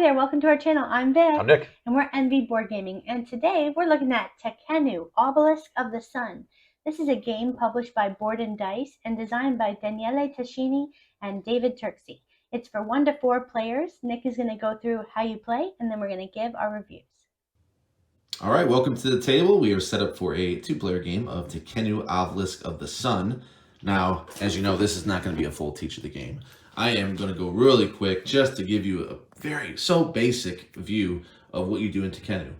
there, welcome to our channel. I'm Vic. I'm Nick. And we're NV Board Gaming. And today we're looking at Tekhenu, Obelisk of the Sun. This is a game published by Board and Dice and designed by Daniele Tascini and David Turksey. It's for 1 to 4 players. Nick is going to go through how you play, and then we're going to give our reviews. All right, welcome to the table. We are set up for a 2-player game of Tekhenu, Obelisk of the Sun. Now, as you know, this is not going to be a full teach of the game. I am going to go really quick just to give you a so basic view of what you do in Tekhenu.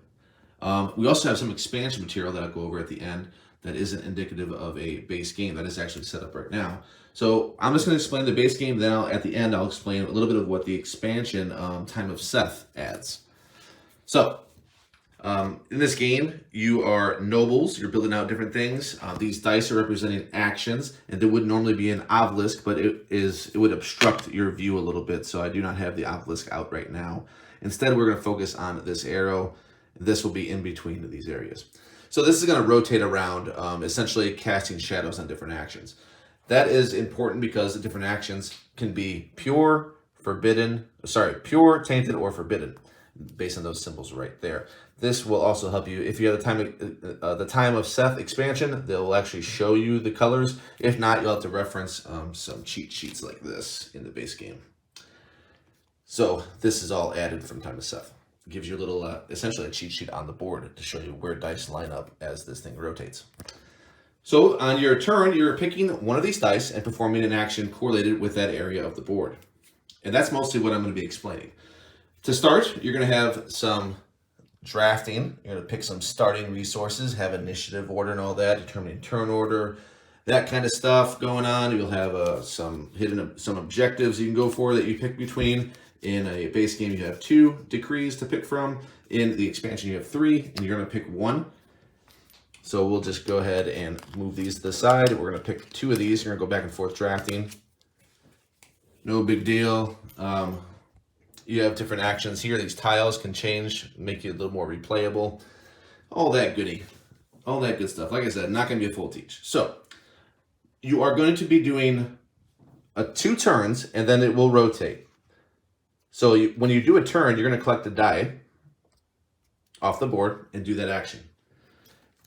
We also have some expansion material that I'll go over at the end that isn't indicative of a base game that is actually set up right now. So I'm just going to explain the base game, then at the end I'll explain a little bit of what the expansion Time of Seth adds. So, in this game, you are nobles. You're building out different things. These dice are representing actions, and there would normally be an obelisk, but it would obstruct your view a little bit, so I do not have the obelisk out right now. Instead, we're going to focus on this arrow. This will be in between these areas. So this is going to rotate around, essentially casting shadows on different actions. That is important because the different actions can be pure, tainted, or forbidden, based on those symbols right there. This will also help you if you have the time of Seth expansion. They'll actually show you the colors. If not, you'll have to reference some cheat sheets like this in the base game. So this is all added from time of Seth. It gives you a little, essentially a cheat sheet on the board to show you where dice line up as this thing rotates. So on your turn, you're picking one of these dice and performing an action correlated with that area of the board. And that's mostly what I'm going to be explaining. To start, you're going to have some drafting. You're going to pick some starting resources, have initiative order and all that, determining turn order, that kind of stuff going on. You'll have some objectives you can go for that you pick between. In a base game, you have 2 decrees to pick from. In the expansion, you have 3, and you're going to pick 1. So we'll just go ahead and move these to the side. We're going to pick 2 of these. You're going to go back and forth drafting. No big deal. You have different actions here. These tiles can change, make you a little more replayable. All that goodie. All that good stuff. Like I said, not going to be a full teach. So, you are going to be doing 2 turns, and then it will rotate. So, when you do a turn, you're going to collect a die off the board and do that action.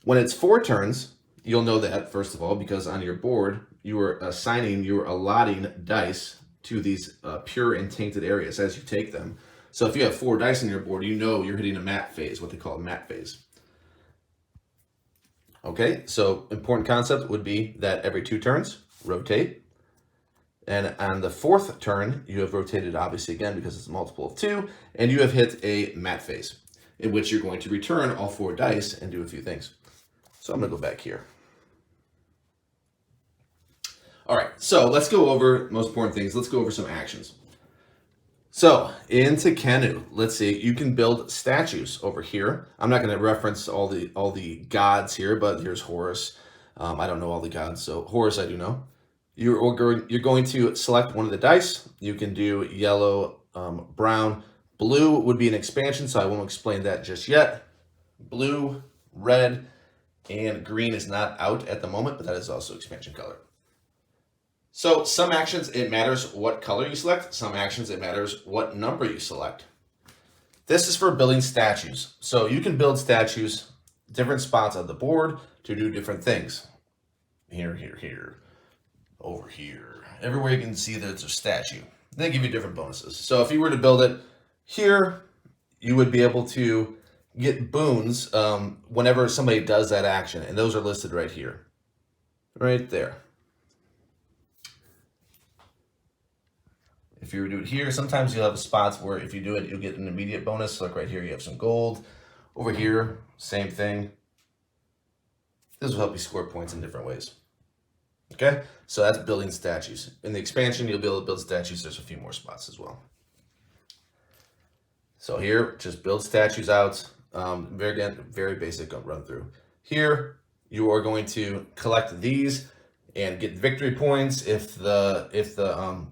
When it's 4 turns, you'll know that, first of all, because on your board, you are allotting dice to these pure and tainted areas as you take them. So if you have 4 dice on your board, you know you're hitting a mat phase, what they call a mat phase. Okay, so important concept would be that every 2 turns, rotate. And on the 4th turn, you have rotated obviously again because it's a multiple of 2, and you have hit a mat phase, in which you're going to return all 4 dice and do a few things. So I'm gonna go back here. All right, so let's go over most important things. Let's go over some actions. So in Tekhenu, let's see, you can build statues over here. I'm not going to reference all the gods here, but here's Horus. I don't know all the gods, so Horus I do know. You're going to select one of the dice. You can do yellow, brown, blue would be an expansion, so I won't explain that just yet. Blue, red, and green is not out at the moment, but that is also expansion color. So some actions, it matters what color you select. Some actions, it matters what number you select. This is for building statues. So you can build statues, different spots on the board to do different things. Here, over here. Everywhere you can see that it's a statue. They give you different bonuses. So if you were to build it here, you would be able to get boons whenever somebody does that action. And those are listed right here. Right there. If you were to do it here, sometimes you'll have spots where if you do it, you'll get an immediate bonus. Like right here, you have some gold. Over here, same thing. This will help you score points in different ways. Okay, so that's building statues. In the expansion, you'll be able to build statues. There's a few more spots as well. So here, just build statues out. Very basic run through. Here, you are going to collect these and get victory points if the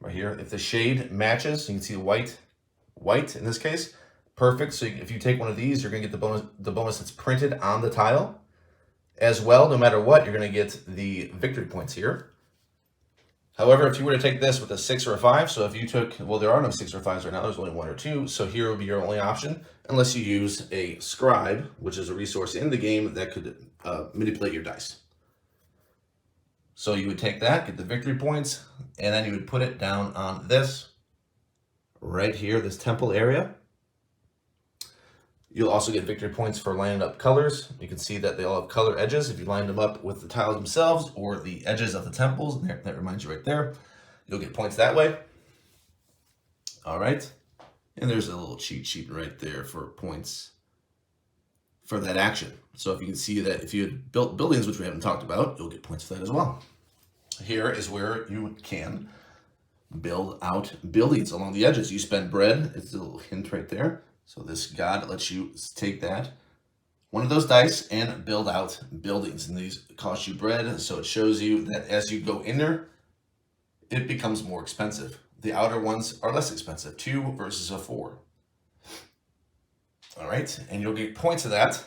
right here, if the shade matches, you can see white in this case, perfect. So if you take one of these, you're gonna get the bonus that's printed on the tile. As well, no matter what, you're gonna get the victory points here. However, if you were to take this with a 6 or a 5, so if you took, well, there are no 6 or 5s right now, there's only 1 or 2, so here would be your only option, unless you use a scribe, which is a resource in the game that could manipulate your dice. So you would take that, get the victory points, and then you would put it down on this, right here, this temple area. You'll also get victory points for lining up colors. You can see that they all have color edges. If you line them up with the tiles themselves or the edges of the temples, that reminds you right there, you'll get points that way. All right. And there's a little cheat sheet right there for points for that action. So if you can see that if you had built buildings, which we haven't talked about, you'll get points for that as well. Here is where you can build out buildings along the edges. You spend bread. It's a little hint right there. So this god lets you take that, one of those dice, and build out buildings. And these cost you bread, so it shows you that as you go in there, it becomes more expensive. The outer ones are less expensive, 2 versus a 4. All right, and you'll get points of that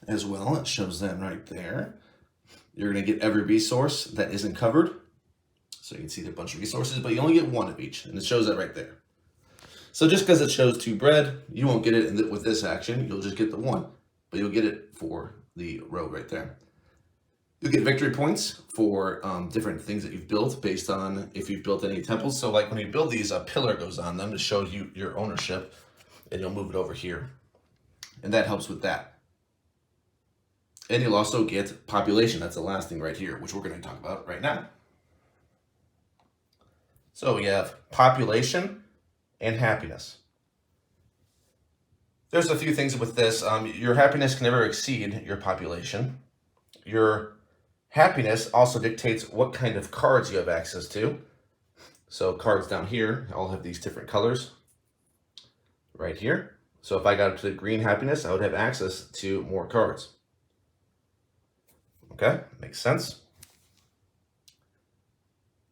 as well. It shows them right there. You're gonna get every resource that isn't covered. So you can see there are a bunch of resources, but you only get 1 of each, and it shows that right there. So just because it shows 2 bread, you won't get it with this action. You'll just get the 1, but you'll get it for the road right there. You'll get victory points for different things that you've built based on if you've built any temples. So like when you build these, a pillar goes on them to show you your ownership, and you'll move it over here. And that helps with that. And you'll also get population. That's the last thing right here, which we're going to talk about right now. So we have population and happiness. There's a few things with this. Your happiness can never exceed your population. Your happiness also dictates what kind of cards you have access to. So cards down here all have these different colors right here. So if I got up to the green happiness, I would have access to more cards. Okay, makes sense.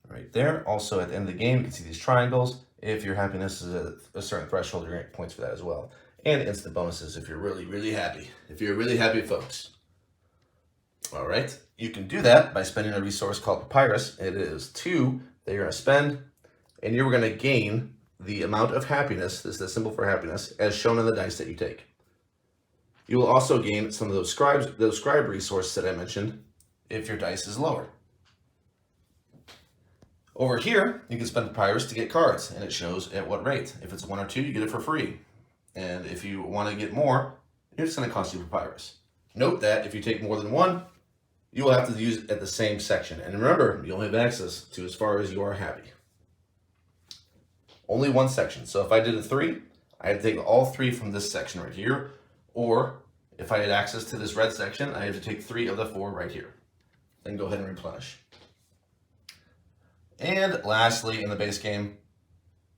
Right there. Also at the end of the game, you can see these triangles. If your happiness is at a certain threshold, you're going to get points for that as well. And instant bonuses if you're really, really happy. If you're really happy, folks. All right. You can do that by spending a resource called Papyrus. It is 2 that you're going to spend, and you're going to gain the amount of happiness, this is the symbol for happiness, as shown in the dice that you take. You will also gain some of those scribe resources that I mentioned if your dice is lower. Over here, you can spend Papyrus to get cards, and it shows at what rate. If it's 1 or 2, you get it for free. And if you want to get more, it's going to cost you Papyrus. Note that if you take more than 1, you will have to use it at the same section. And remember, you only have access to as far as you are happy. Only 1 section. So if I did a 3, I had to take all 3 from this section right here. Or if I had access to this red section, I have to take 3 of the 4 right here. Then go ahead and replenish. And lastly, in the base game,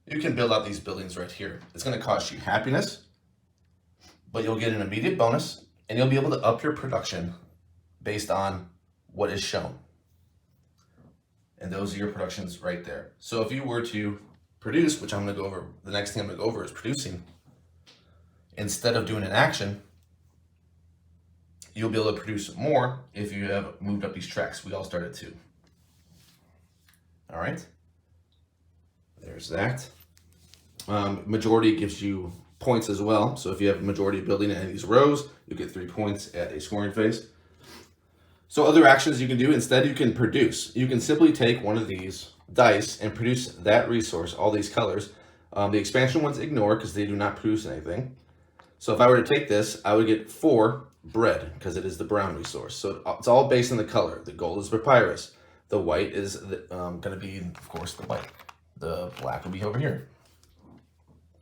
you can build out these buildings right here. It's going to cost you happiness, but you'll get an immediate bonus, and you'll be able to up your production based on what is shown. And those are your productions right there. So if you were to produce, which I'm going to go over, the next thing I'm going to go over is producing, instead of doing an action, you'll be able to produce more if you have moved up these tracks. We all start at 2. All right, there's that. Majority gives you points as well. So if you have a majority building in any of these rows, you get 3 points at a scoring phase. So other actions you can do, instead you can produce. You can simply take one of these dice and produce that resource, all these colors. The expansion ones ignore because they do not produce anything. So if I were to take this, I would get 4 bread because it is the brown resource. So it's all based on the color. The gold is papyrus. The white is going to be, of course, the white. The black will be over here.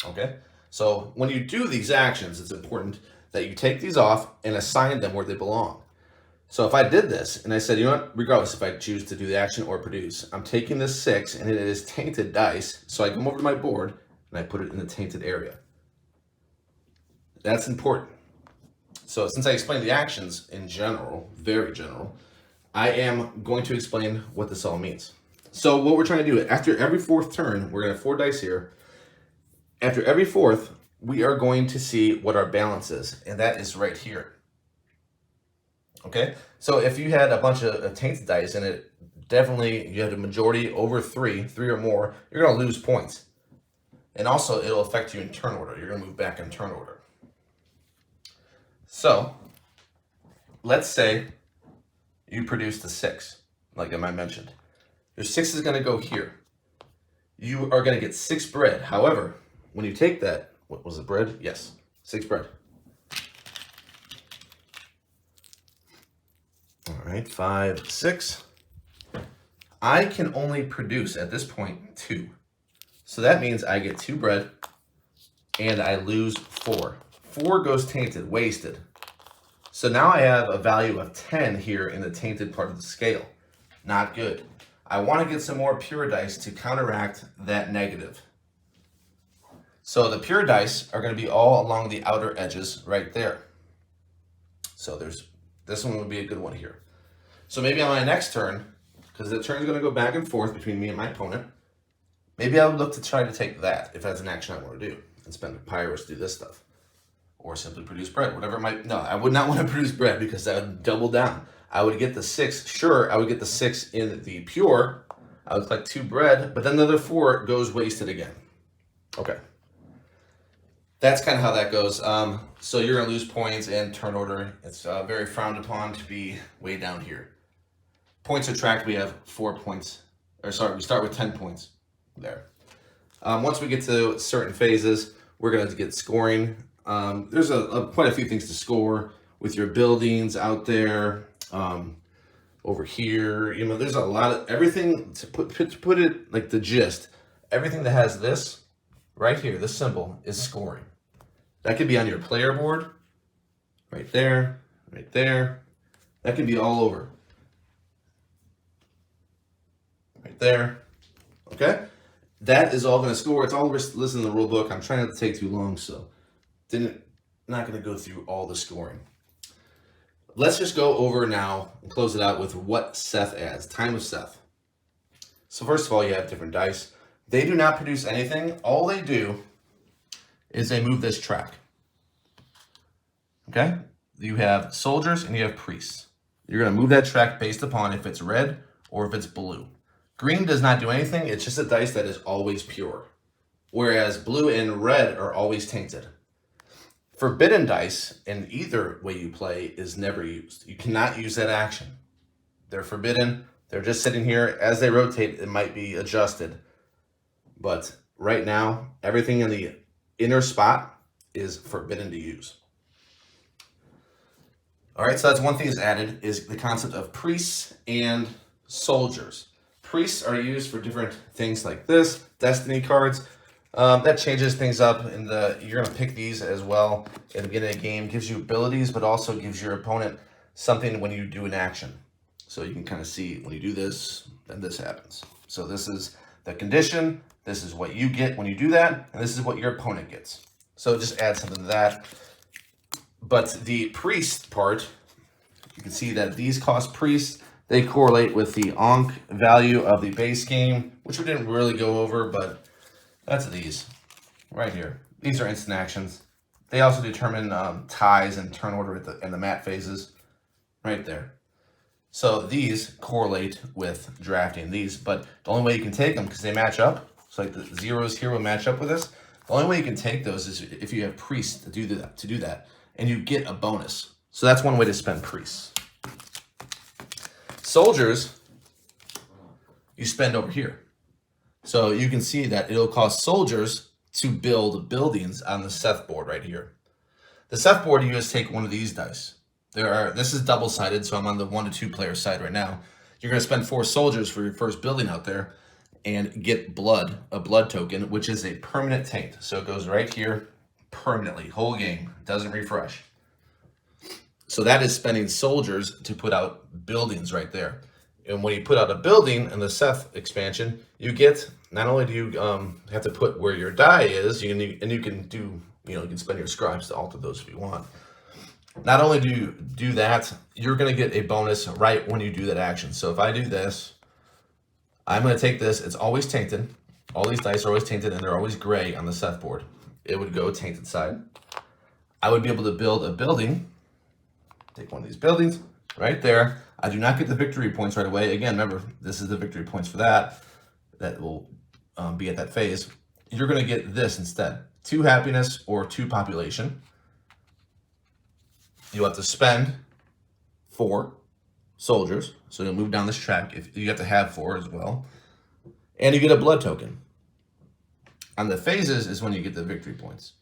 Okay? So when you do these actions, it's important that you take these off and assign them where they belong. So if I did this and I said, you know what, regardless if I choose to do the action or produce, I'm taking this 6 and it is tainted dice. So I come over to my board and I put it in the tainted area. That's important. So since I explained the actions in general, very general, I am going to explain what this all means. So what we're trying to do, after every 4th turn, we're going to have 4 dice here. After every 4th, we are going to see what our balance is, and that is right here. Okay? So if you had a bunch of tainted dice and it definitely, you have a majority over three or more, you're going to lose points. And also, it'll affect you in turn order. You're going to move back in turn order. So, let's say you produced a 6, like I mentioned. Your 6 is going to go here. You are going to get 6 bread. However, when you take that, what was it, bread? Yes, 6 bread. All right, 5, 6. I can only produce, at this point, 2. So that means I get 2 bread, and I lose 4. 4 goes tainted, wasted. So now I have a value of 10 here in the tainted part of the scale. Not good. I want to get some more pure dice to counteract that negative. So the pure dice are going to be all along the outer edges right there. So this one would be a good one here. So maybe on my next turn, because the turn is going to go back and forth between me and my opponent, maybe I would look to try to take that if that's an action I want to do and spend papyrus to do this stuff. Or simply produce bread, whatever it might. No, I would not want to produce bread because that would double down. I would get the 6. Sure, I would get the 6 in the pure. I would collect 2 bread, but then the other 4 goes wasted again. Okay. That's kind of how that goes. So you're going to lose points in turn order. It's very frowned upon to be way down here. Points are tracked. We have 4 points. Or sorry, we start with 10 points there. Once we get to certain phases, we're going to get scoring. There's quite a few things to score with your buildings out there, over here. You know, there's a lot of everything to put it like the gist. Everything that has this right here, this symbol is scoring. That could be on your player board, right there, right there. That could be all over, right there. Okay, that is all going to score. It's all listed in the rule book. I'm trying not to take too long, so. Not going to go through all the scoring. Let's just go over now and close it out with what Seth adds. Time of Seth. So first of all, you have different dice. They do not produce anything. All they do is they move this track. Okay? You have soldiers and you have priests. You're going to move that track based upon if it's red or if it's blue. Green does not do anything. It's just a dice that is always pure. Whereas blue and red are always tainted. Forbidden dice, in either way you play, is never used. You cannot use that action. They're forbidden. They're just sitting here. As they rotate, it might be adjusted. But right now, everything in the inner spot is forbidden to use. All right, so that's one thing that's added, is the concept of priests and soldiers. Priests are used for different things like this, destiny cards. That changes things up, and you're going to pick these as well at the beginning of the game. Gives you abilities, but also gives your opponent something when you do an action. So you can kind of see when you do this, then this happens. So this is the condition, this is what you get when you do that, and this is what your opponent gets. So just add something to that. But the priest part, you can see that these cost priests. They correlate with the Ankh value of the base game, which we didn't really go over, but that's these right here. These are instant actions. They also determine ties and turn order in the mat phases right there. So these correlate with drafting these, but the only way you can take them, because they match up, so like the zeros here will match up with this. The only way you can take those is if you have priests to do that, and you get a bonus. So that's one way to spend priests. Soldiers, you spend over here. So you can see that it'll cost soldiers to build buildings on the Seth board right here. The Seth board, you just take one of these dice. This is double-sided, so I'm on the 1 to 2 player side right now. You're going to spend 4 soldiers for your first building out there and get blood, a blood token, which is a permanent taint. So it goes right here permanently, whole game, doesn't refresh. So that is spending soldiers to put out buildings right there. And when you put out a building in the Seth expansion, you get, not only do you have to put where your die is, you can spend your scribes to alter those if you want. Not only do you do that, you're going to get a bonus right when you do that action. So if I do this, I'm going to take this. It's always tainted. All these dice are always tainted, and they're always gray on the Seth board. It would go tainted side. I would be able to build a building. Take one of these buildings, right there. I do not get the victory points right away. Again, remember, this is the victory points for that. That will be at that phase. You're going to get this instead. 2 happiness or 2 population. You'll have to spend 4 soldiers. So you'll move down this track. If you have to have 4 as well. And you get a blood token. On the phases is when you get the victory points.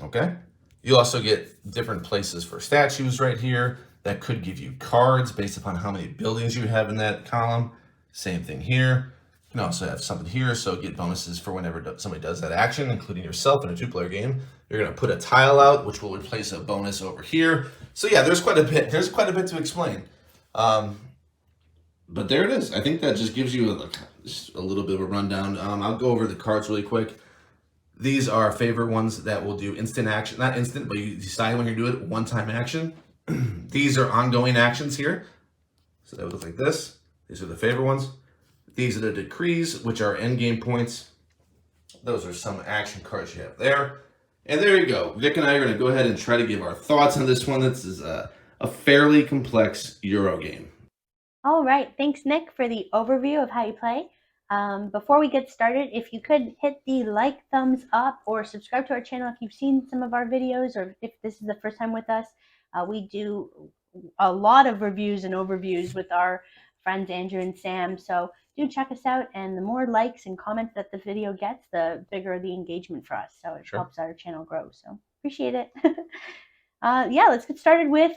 Okay? You also get different places for statues right here that could give you cards based upon how many buildings you have in that column. Same thing here. You can also have something here, so get bonuses for whenever somebody does that action, including yourself in a 2-player game. You're going to put a tile out, which will replace a bonus over here. So yeah, there's quite a bit. There's quite a bit to explain. But there it is. I think that just gives you just a little bit of a rundown. I'll go over the cards really quick. These are favorite ones that will do instant action. Not instant, but you decide when you do it, one-time action. These are ongoing actions here. So that would look like this. These are the favorite ones. These are the decrees, which are endgame points. Those are some action cards you have there. And there you go. Vic and I are going to go ahead and try to give our thoughts on this one. This is a fairly complex Euro game. All right, thanks Nick for the overview of how you play. Before we get started, if you could hit the like, thumbs up, or subscribe to our channel if you've seen some of our videos, or if this is the first time with us. We do a lot of reviews and overviews with our friends Andrew and Sam, so do check us out. And the more likes and comments that the video gets, the bigger the engagement for us, so it helps our channel grow. So appreciate it. Yeah, let's get started with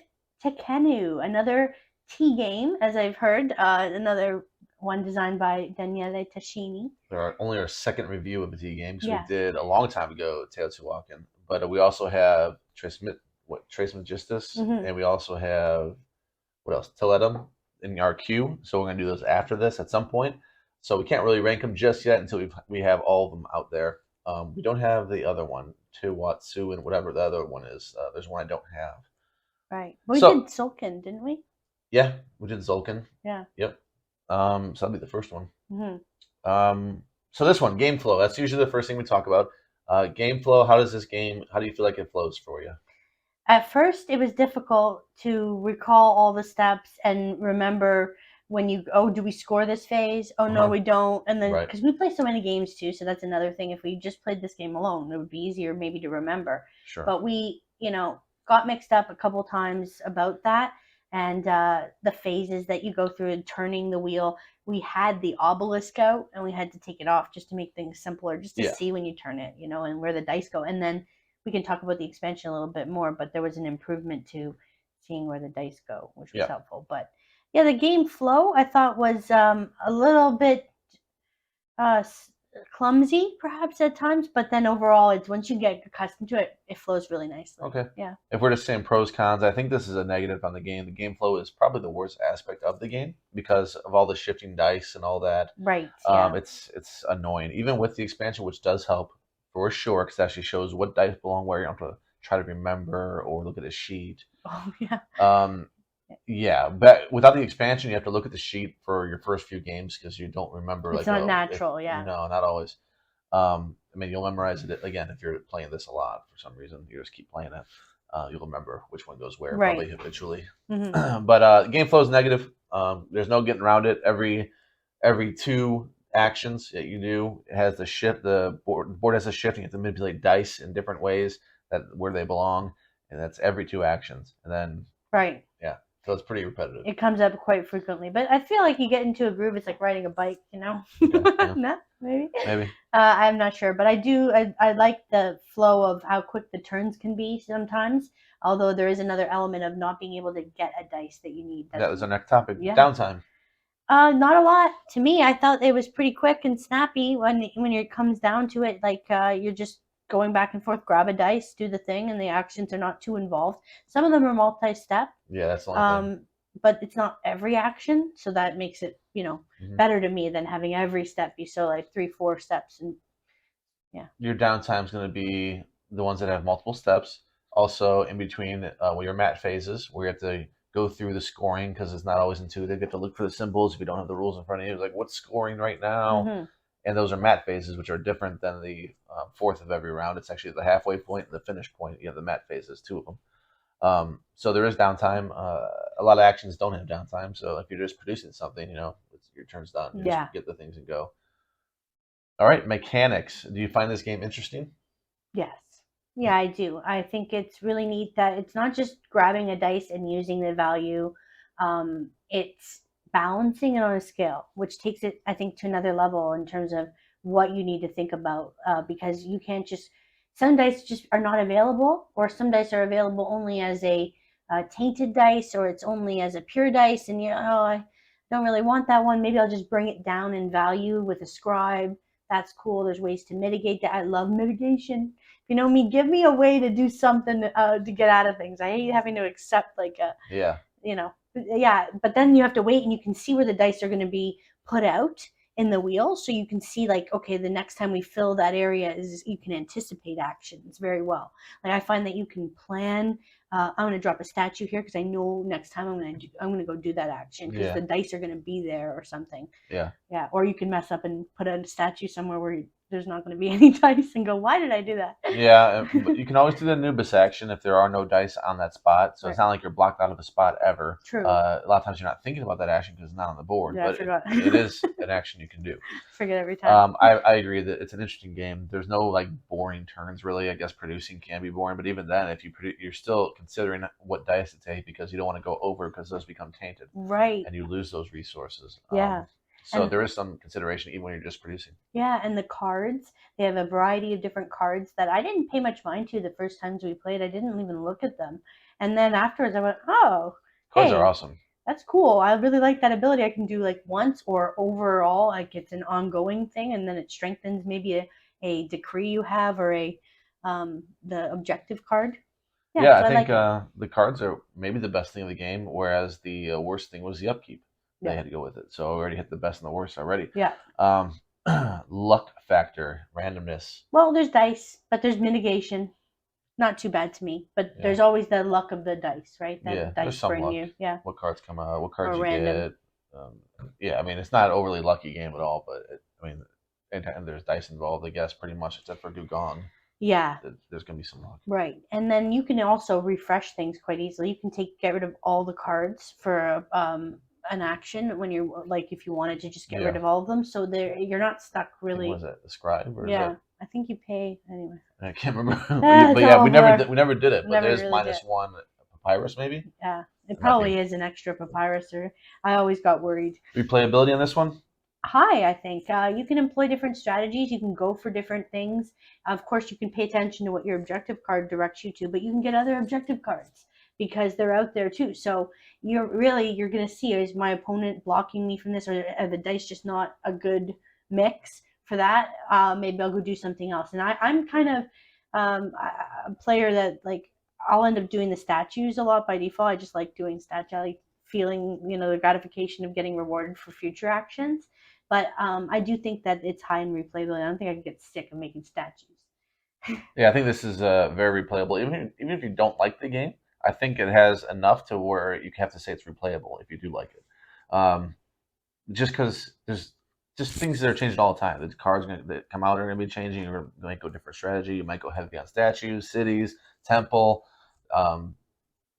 Tekhenu, another tea game, as I've heard, another one designed by Daniele Tashini. Only our second review of a tea game, because Yes. we did a long time ago Teotihuacan, but we also have Trismegistus, and we also have, what else, Toledo in our queue, so we're going to do those after this at some point. So we can't really rank them just yet until we have all of them out there. We don't have the other one, Tiwatsu and whatever the other one is. There's one I don't have. Right. We did Sulkin, didn't we? Yeah, we did Zulkin. Yeah. Yep. So that'll be the first one. So this one, game flow. That's usually the first thing we talk about. Game flow. How does this game? How do you feel like it flows for you? At first, it was difficult to recall all the steps and remember when you, oh, do we score this phase? Oh, no, we don't. And then, because we play so many games too, so that's another thing. If we just played this game alone, it would be easier maybe to remember. Sure. But we, got mixed up a couple times about that. And the phases that you go through and turning the wheel. We had the obelisk out, and we had to take it off just to make things simpler, just to see when you turn it, and where the dice go. And then we can talk about the expansion a little bit more, but there was an improvement to seeing where the dice go, which was helpful. But yeah, the game flow I thought was a little bit clumsy perhaps at times, but then overall, it's once you get accustomed to it, it flows really nicely. Okay. Yeah. If we're just saying pros, cons, I think this is a negative on the game. The game flow is probably the worst aspect of the game because of all the shifting dice and all that. Right. It's annoying. Even with the expansion, which does help for sure, because it actually shows what dice belong where. You don't have to try to remember or look at a sheet. Oh, yeah. Yeah, but without the expansion, you have to look at the sheet for your first few games because you don't remember. It's not natural, yeah. No, not always. I mean, you'll memorize it again if you're playing this a lot for some reason. You just keep playing it. You'll remember which one goes where, probably habitually. But game flow is negative. There's no getting around it. Every 2 actions that you do, it has the shift. The board has a shift. And you have to manipulate dice in different ways where they belong, and that's every 2 actions. And then yeah. So it's pretty repetitive. It comes up quite frequently, but I feel like you get into a groove. It's like riding a bike, Yeah. No, maybe. Maybe. I'm not sure, but I like the flow of how quick the turns can be sometimes. Although there is another element of not being able to get a dice that you need. That was our next topic. Yeah. Downtime. Not a lot. To me, I thought it was pretty quick and snappy when it comes down to it. Like you're just going back and forth, grab a dice, do the thing, and the actions are not too involved. Some of them are multi-step. Yeah, that's the only thing. But it's not every action, so that makes it, better to me than having every step be so like 3-4 steps. And yeah. Your downtime is going to be the ones that have multiple steps. Also, in between your mat phases, where you have to go through the scoring because it's not always intuitive. You have to look for the symbols if you don't have the rules in front of you. It's like, what's scoring right now? And those are mat phases, which are different than the fourth of every round. It's actually the halfway point and the finish point. You have the mat phases, 2 of them. So there is downtime. A lot of actions don't have downtime. So if you're just producing something, your turn's done. You just get the things and go. All right, mechanics. Do you find this game interesting? Yes. Yeah, I do. I think it's really neat that it's not just grabbing a dice and using the value. It's balancing it on a scale, which takes it, I think, to another level in terms of what you need to think about. Because you can't just, some dice just are not available, or some dice are available only as a tainted dice, or it's only as a pure dice, and I don't really want that one. Maybe I'll just bring it down in value with a scribe. That's cool. There's ways to mitigate that. I love mitigation. You know me, give me a way to do something to get out of things. I hate having to accept but then you have to wait and you can see where the dice are going to be put out in the wheel. So you can see okay, the next time we fill that area you can anticipate actions very well. Like I find that you can plan, I'm going to drop a statue here because I know next time I'm going to go do that action because the dice are going to be there or something. Yeah. Or you can mess up and put a statue somewhere where there's not going to be any dice and go, why did I do that? Yeah, but you can always do the Anubis action if there are no dice on that spot. So It's not like you're blocked out of a spot ever. True. A lot of times you're not thinking about that action because it's not on the board, but it is an action you can do. Forget every time. I agree that it's an interesting game. There's no boring turns really. I guess producing can be boring, but even then, if you produce, you're still considering what dice to take because you don't want to go over because those become tainted. Right. And you lose those resources. Yeah. So there is some consideration even when you're just producing. Yeah, and the cards, they have a variety of different cards that I didn't pay much mind to the first times we played. I didn't even look at them. And then afterwards I went, oh, cards are awesome. That's cool. I really like that ability. I can do once or overall, it's an ongoing thing, and then it strengthens maybe a decree you have or the objective card. Yeah, so I think the cards are maybe the best thing of the game, whereas the worst thing was the upkeep. They had to go with it. So we already hit the best and the worst already. Yeah. Luck factor, randomness. Well, there's dice, but there's mitigation. Not too bad to me, but there's always the luck of the dice, right? That dice there's some bring luck. you. Yeah. What cards come out? What cards you get? I mean, it's not an overly lucky game at all, but anytime there's dice involved, I guess pretty much except for Dugong. Yeah. There's gonna be some luck. Right, and then you can also refresh things quite easily. You can get rid of all the cards for an action when you're if you wanted to just get rid of all of them, so you're not stuck really. Was it the scribe or I think you pay anyway. I can't remember. But yeah, we never did it. But there's really -1 papyrus maybe. Yeah, it probably is an extra papyrus. Or I always got worried. Replayability on this one? High, I think. You can employ different strategies. You can go for different things. Of course, you can pay attention to what your objective card directs you to, but you can get other objective cards because they're out there too. So you're going to see, is my opponent blocking me from this, or are the dice just not a good mix for that? Maybe I'll go do something else. And I'm kind of a player that I'll end up doing the statues a lot by default. I just like doing statues. I like feeling the gratification of getting rewarded for future actions. But I do think that it's high in replayability. I don't think I can get sick of making statues. Yeah, I think this is very replayable. Even if you don't like the game, I think it has enough to where you have to say it's replayable if you do like it. Just because there's just things that are changing all the time. The cards that come out are going to be changing. You might go different strategy. You might go heavy on statues, cities, temple.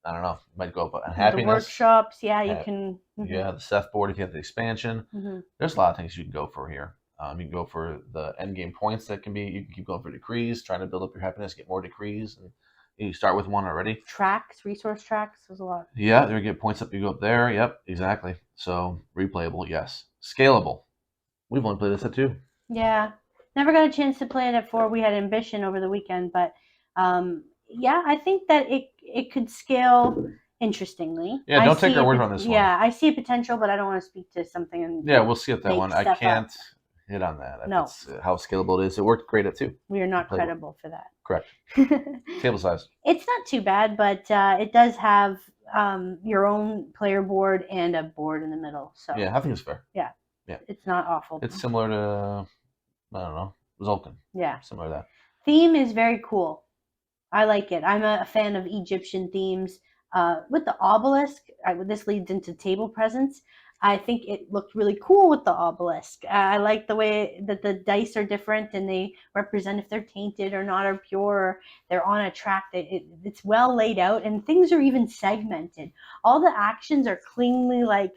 I don't know. You might go up on happiness. The workshops, you can. Mm-hmm. Yeah, the Seth board if you have the expansion. Mm-hmm. There's a lot of things you can go for here. You can go for the end game points that can be. You can keep going for decrees, trying to build up your happiness, get more decrees, and you start with one already. Tracks, resource tracks, there's a lot. Yeah, there you get points up. You go up there. Yep, exactly. So replayable, yes. Scalable. We've only played this at 2. Yeah, never got a chance to play it at 4. We had Ambition over the weekend, but I think that it could scale interestingly. Yeah, don't take our word on this one. Yeah, I see a potential, but I don't want to speak to something. And we'll see at that one. I can't hit on that. No. That's how scalable it is. It worked great at 2. We are not credible for that. Correct. Table size. It's not too bad, but it does have your own player board and a board in the middle. So yeah, I think it's fair. Yeah. It's not awful. It's similar to, I don't know, Zolkin. Yeah. Similar to that. Theme is very cool. I like it. I'm a fan of Egyptian themes. With the obelisk, this leads into table presence. I think it looked really cool with the obelisk. I like the way that the dice are different and they represent if they're tainted or not or pure. Or they're on a track. It's well laid out and things are even segmented. All the actions are cleanly like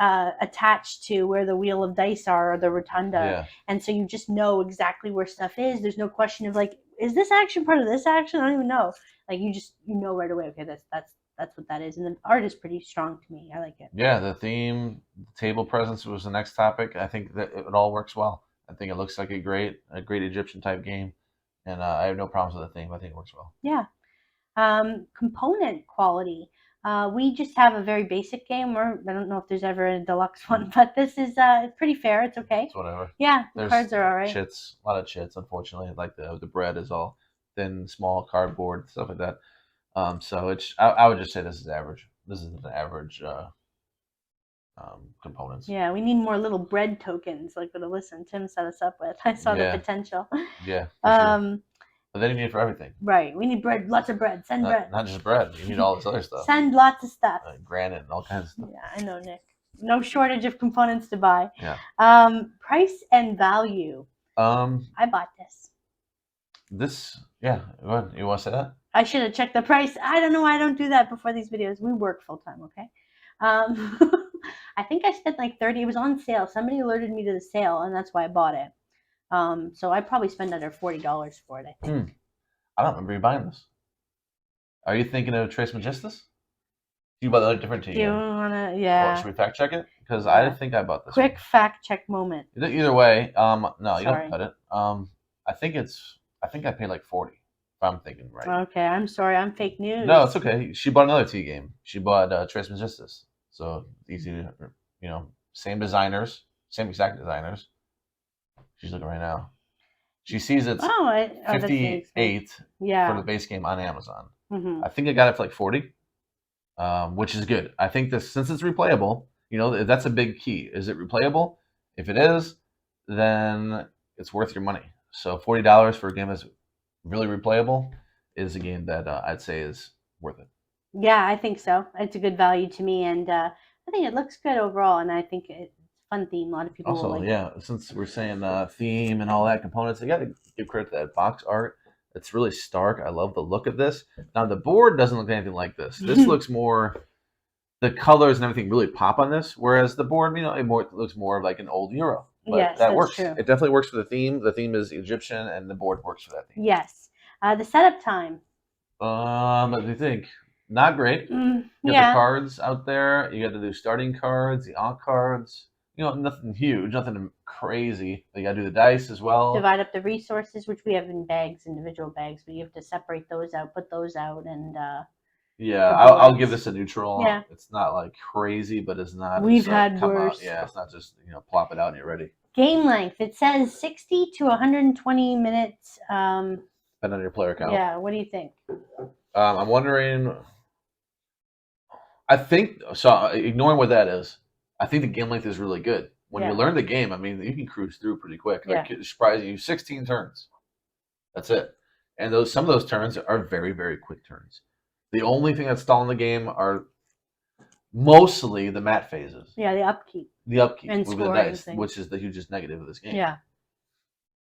attached to where the wheel of dice are or the rotunda. Yeah. And so you just know exactly where stuff is. There's no question of like, is this action part of this action? I don't even know. Like you know right away. Okay, that's what that is. And the art is pretty strong to me. I like it. Yeah, the theme, table presence was the next topic. I think that it all works well. I think it looks like a great Egyptian type game, and I have no problems with the theme. I think it works well. Yeah. Component quality. We just have a very basic game, or I don't know if there's ever a deluxe one, but this is pretty fair. It's okay. It's whatever. Yeah, the cards are all right. Chits, a lot of chits, unfortunately. Like the bread is all thin, small, cardboard, stuff like that. So I would just say this is average. This is an average components. Yeah, we need more little bread tokens like what Alyssa Tim set us up with. I saw the potential. Yeah. Sure. But then you need it for everything. Right. We need bread, lots of bread. Send bread. Not just bread. You need all this other stuff. Send lots of stuff. Granite and all kinds of stuff. Yeah, I know, Nick. No shortage of components to buy. Yeah. Price and value. I bought this. Yeah. You want to say that? I should have checked the price. I don't know. I don't do that before these videos. We work full time, okay? I think I spent like 30. It was on sale. Somebody alerted me to the sale, and that's why I bought it. So I probably spent under $40 for it, I think. I don't remember you buying this. Are you thinking of Trace Magistus? You bought a different team. Do you want to, yeah. Well, should we fact check it? Because I think I bought this. Quick fact check moment. Either way, no, you don't cut it. I think I paid like 40, if I'm thinking right. Okay, I'm sorry. I'm fake news. No, it's okay. She bought another T game. She bought Trace Magistus. So easy to, same designers, same exact designers. She's looking right now. She sees it's 58 for the base game on Amazon. I think I got it for like 40, which is good. I think since it's replayable, that's a big key. Is it replayable? If it is, then it's worth your money. So $40 for a game that's really replayable is a game that I'd say is worth it. Yeah, I think so. It's a good value to me, and I think it looks good overall, and I think it's a fun theme. A lot of people also, will like it. Since we're saying theme and all that components, I got to give credit to that box art. It's really stark. I love the look of this. Now, the board doesn't look anything like this. This looks more, the colors and everything really pop on this, whereas the board, it looks more like an old Euro. But yes, that works. True. It definitely works for the theme. The theme is Egyptian, and the board works for that theme. Yes. The setup time. What do you think? Not great. You got the cards out there. You got to do starting cards, the on cards. Nothing huge, nothing crazy. You got to do the dice as well. Divide up the resources, which we have in bags, individual bags, but you have to separate those out, put those out, and yeah, I'll give this a neutral. Yeah. It's not like crazy, but it's not. We've had worse. Yeah, it's not just plop it out and you're ready. Game length. It says 60 to 120 minutes. Depending on your player count. Yeah. What do you think? I'm wondering. I think so. Ignoring what that is, I think the game length is really good. When you learn the game, you can cruise through pretty quick. Like, it's surprising you. 16 turns. That's it. And some of those turns are very, very quick turns. The only thing that's stalling the game are mostly the mat phases. Yeah, the upkeep. The upkeep. And moving the dice, which is the hugest negative of this game. Yeah.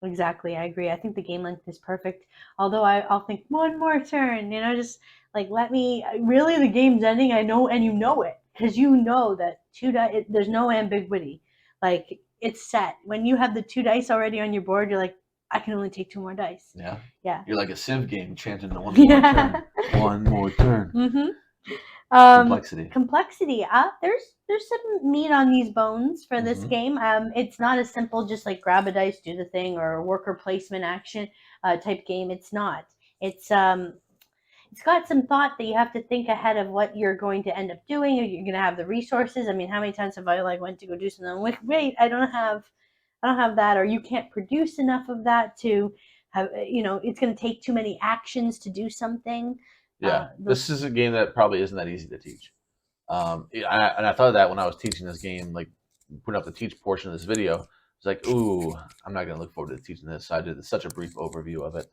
Exactly. I agree. I think the game length is perfect. Although I'll think one more turn, just like really the game's ending. I know, and it because that there's no ambiguity. Like it's set. When you have the 2 dice already on your board, you're like, I can only take 2 more dice. Yeah. Yeah. You're like a Civ game chanting the one more turn. One more turn. Mm-hmm. Complexity. There's some meat on these bones for this game. It's not as simple just like grab a dice, do the thing, or a worker placement action type game. It's not. It's got some thought that you have to think ahead of what you're going to end up doing. Or you're going to have the resources. How many times have I went to go do something? I'm like, wait, I don't have that, or you can't produce enough of that to have. It's going to take too many actions to do something. Yeah, this is a game that probably isn't that easy to teach. And I thought of that when I was teaching this game, like putting up the teach portion of this video. It's like, ooh, I'm not going to look forward to teaching this. So I did such a brief overview of it.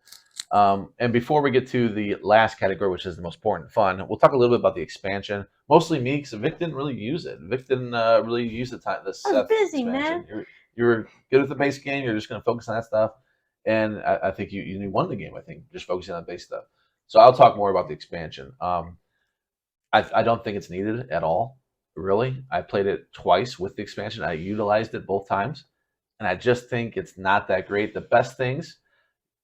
And before we get to the last category, which is the most important fun, we'll talk a little bit about the expansion. Mostly me, because Vic didn't really use it. Vic didn't really use the I was busy, man. You're good at the base game. You're just going to focus on that stuff. And I think you won the game, I think, just focusing on base stuff. So I'll talk more about the expansion. I don't think it's needed at all, really. I played it twice with the expansion. I utilized it both times. And I just think it's not that great. The best things,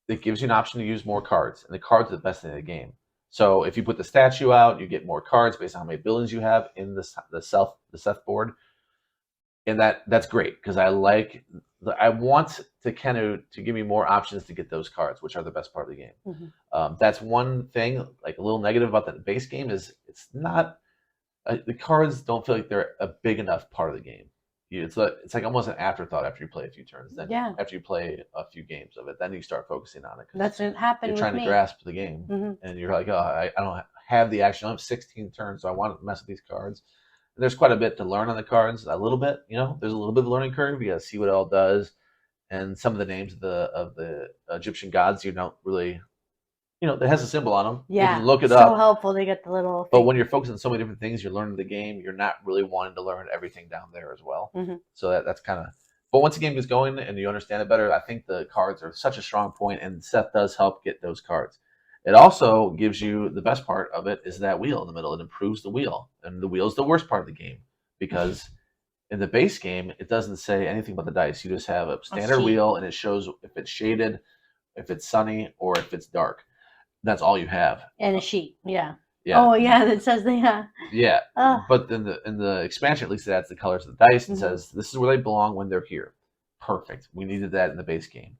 it gives you an option to use more cards, and the cards are the best thing in the game. So if you put the statue out, you get more cards based on how many buildings you have in the Seth board, and that's great because I want Tekhenu to give me more options to get those cards, which are the best part of the game. Mm-hmm. That's one thing, like a little negative about the base game is it's not the cards don't feel like they're a big enough part of the game. It's like almost an afterthought after you play a few turns. Then after you play a few games of it, then you start focusing on it. That's what happened. You're trying to grasp the game, and you're like, oh, I don't have the action. I have 16 turns, so I want to mess with these cards. And there's quite a bit to learn on the cards. A little bit, there's a little bit of a learning curve. You got to see what it all does, and some of the names of the Egyptian gods you don't really. It has a symbol on them. Yeah, you can look it up. So helpful to get the little. But when you're focusing on so many different things, you're learning the game. You're not really wanting to learn everything down there as well. So that's kind of. But once the game is going and you understand it better, I think the cards are such a strong point, and Seth does help get those cards. It also gives you the best part of it is that wheel in the middle. It improves the wheel, and the wheel is the worst part of the game because in the base game it doesn't say anything about the dice. You just have a standard wheel, and it shows if it's shaded, if it's sunny, or if it's dark. That's all you have. And a sheet, yeah. Yeah. Oh, yeah, that says they have. Yeah. But then in the expansion, at least it adds the colors of the dice and says, this is where they belong when they're here. Perfect. We needed that in the base game.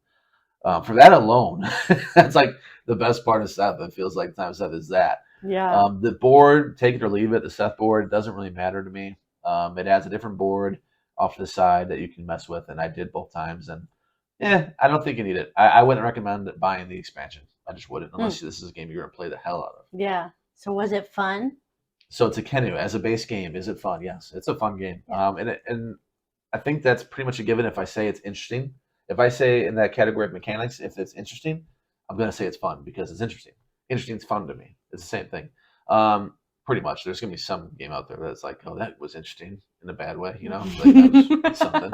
For that alone, that's like the best part of Seth. It feels like Time Seth is that. Yeah. The board, take it or leave it, the Seth board doesn't really matter to me. It adds a different board off to the side that you can mess with, and I did both times. And I don't think you need it. I wouldn't recommend buying the expansion. I just wouldn't, unless this is a game you're going to play the hell out of. Yeah. So was it fun? So Tekhenu, as a base game, is it fun? Yes, it's a fun game. Yeah. And I think that's pretty much a given if I say it's interesting. If I say in that category of mechanics, if it's interesting, I'm going to say it's fun because it's interesting. Interesting is fun to me. It's the same thing. Pretty much. There's going to be some game out there that's like, oh, that was interesting in a bad way, Like, that was something.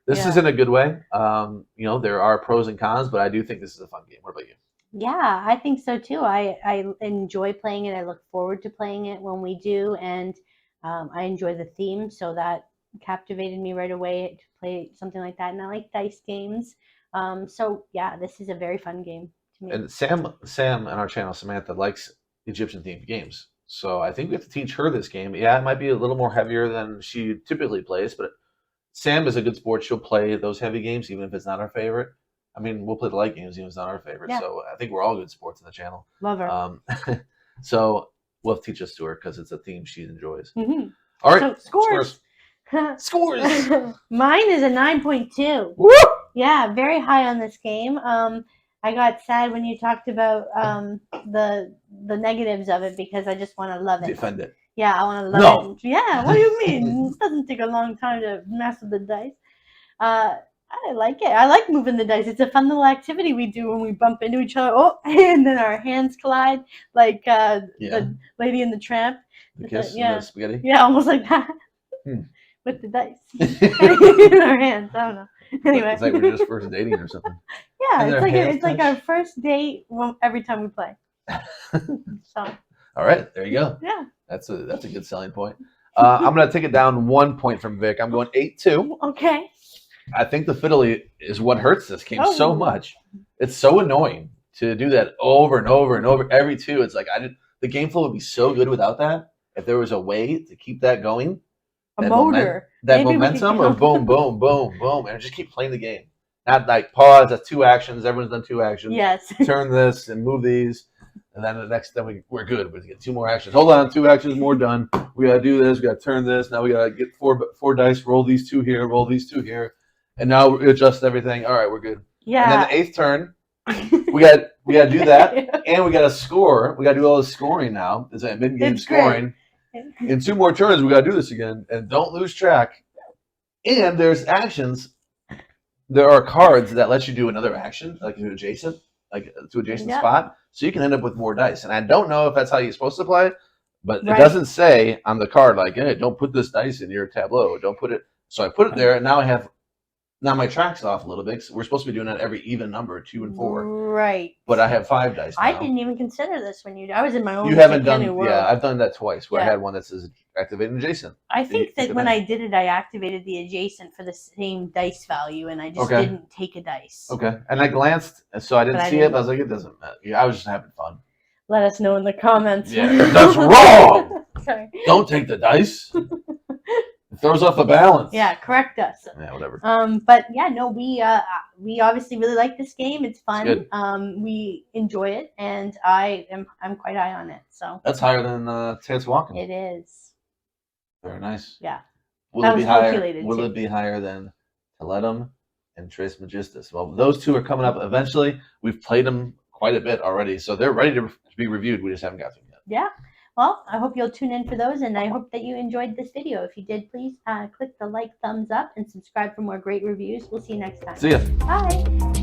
This is in a good way. There are pros and cons, but I do think this is a fun game. What about you? Yeah, I think so too. I enjoy playing it. I look forward to playing it when we do, and I enjoy the theme, so that captivated me right away to play something like that. And I like dice games, so yeah, this is a very fun game to me. And Sam on our channel, Samantha, likes Egyptian themed games, so I think we have to teach her this game. Yeah, it might be a little more heavier than she typically plays, but Sam is a good sport. She'll play those heavy games even if it's not our favorite. I mean, we'll play the light games even if it's not our favorite. Yeah. So I think we're all good sports on the channel. Love her. So we'll have to teach us to her because it's a theme she enjoys. All right. So scores. Scores. Mine is a 9.2. Woo! Yeah, very high on this game. I got sad when you talked about the negatives of it because I just want to love it. Defend it. Yeah, I want to love it. Yeah, what do you mean? It doesn't take a long time to mess with the dice. I like it. I like moving the dice. It's a fun little activity we do when we bump into each other. Oh, and then our hands collide like the Lady and the Tramp. The kiss and the spaghetti? Yeah, almost like that. With the dice in our hands. I don't know. Anyway. It's like we're just first dating or something. Yeah, it's like our first date every time we play. So. All right, there you go. Yeah. That's a good selling point. I'm going to take it down 1 point from Vic. I'm going 8-2. Okay. I think the fiddly is what hurts this game so much. It's so annoying to do that over and over and over. Every two, it's like the game flow would be so good without that. If there was a way to keep that going, a motor, that momentum, or boom, boom, boom, boom, and just keep playing the game. Not like pause. That's 2 actions. Everyone's done 2 actions. Yes. Turn this and move these, and then the next time we're good. We get 2 more actions. Hold on, 2 actions more done. We gotta do this. We gotta turn this. Now we gotta get 4 dice. Roll these 2 here. Roll these 2 here. And now we adjust everything. All right, we're good. Yeah. And then the 8th turn, we got to do that, and we got to score. We got to do all the scoring now. It's a mid-game scoring. In 2 more turns, we got to do this again, and don't lose track. And there's actions. There are cards that let you do another action, like adjacent, like to adjacent Yeah. spot, so you can end up with more dice. And I don't know if that's how you're supposed to play, but Right. it doesn't say on the card like, hey, don't put this dice in your tableau. Don't put it. So I put it there, and now my track's off a little bit. We're supposed to be doing that every even number, 2 and 4. Right. But I have 5 dice now. I didn't even consider this when I was in my own. You haven't done. Tekhenu world. Yeah, I've done that twice where I had one that says activating adjacent. I think that when I did it, I activated the adjacent for the same dice value, and I just didn't take a dice. Okay, and I glanced, so I didn't see it. But I was like, it doesn't matter. Yeah, I was just having fun. Let us know in the comments. Yeah, that's wrong. Sorry. Don't take the dice. It throws off the balance. Yeah, correct us. Yeah, whatever. But yeah, no, we obviously really like this game. It's fun. It's good. We enjoy it, and I'm quite high on it. So that's higher than Teotihuacan. It is. Very nice. Yeah. Will it be higher? Will it be higher than Teledum and Trismegistus? Well, those 2 are coming up eventually. We've played them quite a bit already, so they're ready to be reviewed. We just haven't got to them yet. Yeah. Well, I hope you'll tune in for those, and I hope that you enjoyed this video. If you did, please click the like, thumbs up, and subscribe for more great reviews. We'll see you next time. See ya. Bye.